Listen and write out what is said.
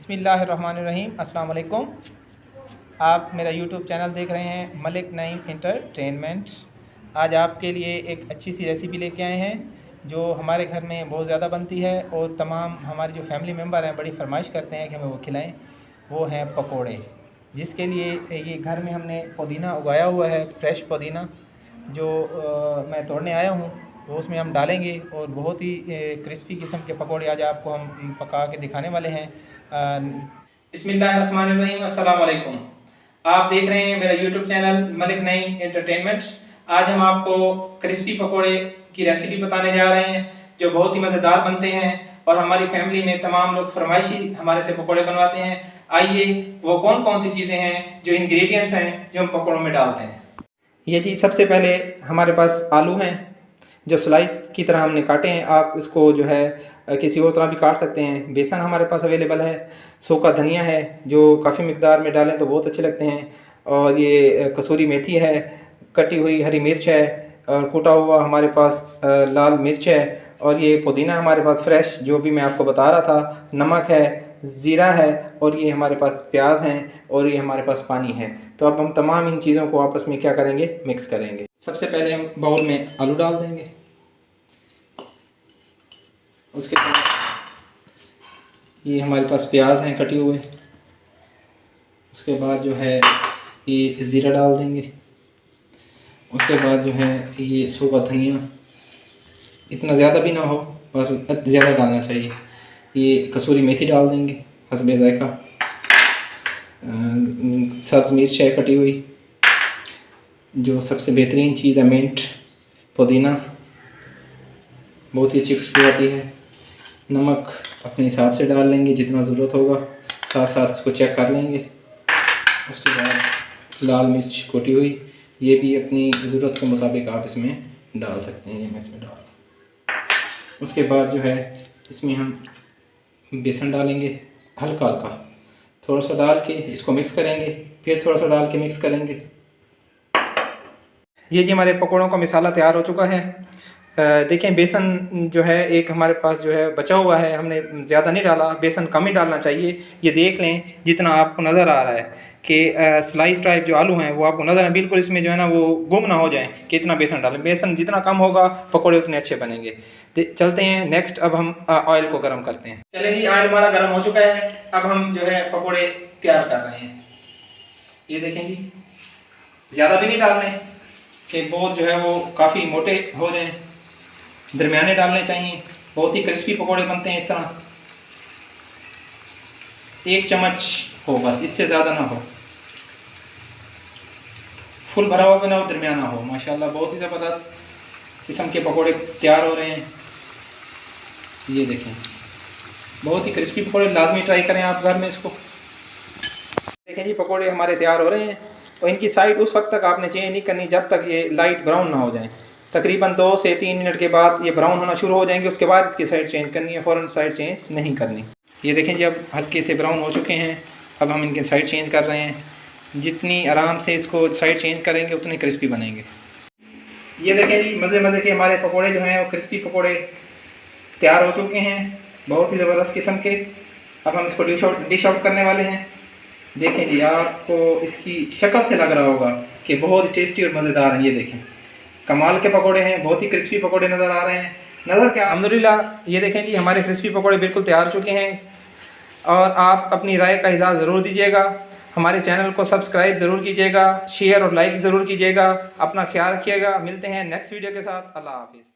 बिस्मिल्लाहिर्रहमानिर्रहीम। अस्सलाम वालेकुम। आप मेरा यूट्यूब चैनल देख रहे हैं मलिक नईम इंटरटेनमेंट। आज आपके लिए एक अच्छी सी रेसिपी लेके आए हैं जो हमारे घर में बहुत ज़्यादा बनती है और तमाम हमारे जो फैमिली मेम्बर हैं बड़ी फरमाइश करते हैं कि हमें वो खिलाएं। वो हैं पकोड़े, जिसके लिए ये घर में हमने पुदीना उगाया हुआ है, फ्रेश पुदीना जो मैं तोड़ने आया हूँ, वो उसमें हम डालेंगे और बहुत ही क्रिस्पी किस्म के पकोड़े आज आपको हम पका के दिखाने वाले हैं। बिस्मिल्लाहिर्रहमानिर्रहीम। अस्सलाम वालेकुम। आप देख रहे हैं मेरा YouTube channel Malik Naeem entertainment. आज हम आपको क्रिस्पी पकोड़े की रेसिपी बताने जा रहे हैं जो बहुत ही मज़ेदार बनते हैं और हमारी फैमिली में तमाम लोग फरमाइशी हमारे से पकोड़े बनवाते हैं। आइए वो कौन कौन सी चीज़ें हैं जो इंग्रेडिएंट्स हैं जो हम पकोड़ों में डालते हैं। ये जी सबसे पहले हमारे पास आलू हैं जो स्लाइस की तरह हमने काटे हैं। आप इसको जो है किसी और तरह भी काट सकते हैं। बेसन हमारे पास अवेलेबल है, सूखा धनिया है जो काफ़ी मिकदार में डालें तो बहुत अच्छे लगते हैं, और ये कसूरी मेथी है, कटी हुई हरी मिर्च है, और कूटा हुआ हमारे पास लाल मिर्च है, और ये पुदीना हमारे पास फ्रेश जो भी मैं आपको बता रहा था, नमक है, ज़ीरा है, और ये हमारे पास प्याज हैं, और ये हमारे पास पानी है। तो अब हम तमाम इन चीज़ों को आपस में क्या करेंगे, मिक्स करेंगे। सबसे पहले हम बाउल में आलू डाल देंगे, उसके बाद ये हमारे पास प्याज हैं कटे हुए, उसके बाद जो है ये ज़ीरा डाल देंगे, उसके बाद जो है ये सूखा धनिया, इतना ज़्यादा भी ना हो, बस ज़्यादा डालना चाहिए। ये कसूरी मेथी डाल देंगे हस्बे ज़ायका, सब्ज़ मिर्च है कटी हुई, जो सबसे बेहतरीन चीज़ है मिंट, पुदीना, बहुत ही अच्छी खुशबू आती है। नमक अपने हिसाब से डाल लेंगे जितना ज़रूरत होगा, साथ साथ इसको चेक कर लेंगे। उसके बाद लाल मिर्च कोटी हुई, ये भी अपनी ज़रूरत के मुताबिक आप इसमें डाल सकते हैं। ये मैं इसमें डाल, उसके बाद जो है इसमें हम बेसन डालेंगे, हल्का हल्का थोड़ा सा डाल के इसको मिक्स करेंगे, फिर थोड़ा सा डाल के मिक्स करेंगे। ये जी हमारे पकौड़ों का मसाला तैयार हो चुका है। देखें बेसन जो है एक हमारे पास जो है बचा हुआ है, हमने ज़्यादा नहीं डाला, बेसन कम ही डालना चाहिए। ये देख लें जितना आपको नज़र आ रहा है कि स्लाइस टाइप जो आलू हैं वो आपको नज़र है, बिल्कुल इसमें जो है ना वो गुम ना हो जाए कि इतना बेसन डालें। बेसन जितना कम होगा पकौड़े उतने अच्छे बनेंगे। चलते हैं नेक्स्ट, अब हम ऑयल को गर्म करते हैं। चलिए जी, ऑयल हमारा गर्म हो चुका है, अब हम जो है पकौड़े तैयार कर रहे हैं। ये देखें जी, ज़्यादा भी नहीं डालने कि बहुत जो है वो काफ़ी मोटे हो जाएँ, दरमियाने डालने चाहिए। बहुत ही क्रिस्पी पकोड़े बनते हैं इस तरह। 1 चम्मच हो बस, इससे ज़्यादा ना हो, फुल भरा हुआ भी ना हो, दरमियाना हो। माशाल्लाह बहुत ही ज़बरदस्त किस्म के पकोड़े तैयार हो रहे हैं। ये देखें बहुत ही क्रिस्पी पकोड़े, लाजमी ट्राई करें आप घर में इसको। देखें जी पकोड़े हमारे तैयार हो रहे हैं, और इनकी साइड उस वक्त तक आपने चेंज नहीं करनी जब तक ये लाइट ब्राउन ना हो जाए। तकरीबन 2 से 3 मिनट के बाद ये ब्राउन होना शुरू हो जाएंगे, उसके बाद इसकी साइड चेंज करनी है, फ़ौरन साइड चेंज नहीं करनी। ये देखें जी अब हल्के से ब्राउन हो चुके हैं, अब हम इनकी साइड चेंज कर रहे हैं। जितनी आराम से इसको साइड चेंज करेंगे उतने क्रिस्पी बनेंगे। ये देखें जी मज़े मज़े के हमारे पकोड़े जो हैं वो क्रिस्पी पकोड़े तैयार हो चुके हैं, बहुत ही ज़बरदस्त किस्म के। अब हम इसको डिश आउट करने वाले हैं। देखें जी आपको इसकी शक्ल से लग रहा होगा कि बहुत ही टेस्टी और मज़ेदार हैं। ये देखें कमाल के पकोड़े हैं, बहुत ही क्रिस्पी पकोड़े नज़र आ रहे हैं। नज़र क्या, अल्हम्दुलिल्लाह। ये देखें जी हमारे क्रिस्पी पकोड़े बिल्कुल तैयार हो चुके हैं, और आप अपनी राय का इज़हार ज़रूर दीजिएगा। हमारे चैनल को सब्सक्राइब ज़रूर कीजिएगा, शेयर और लाइक ज़रूर कीजिएगा। अपना ख्याल रखिएगा, मिलते हैं नेक्स्ट वीडियो के साथ। अल्लाह हाफिज़।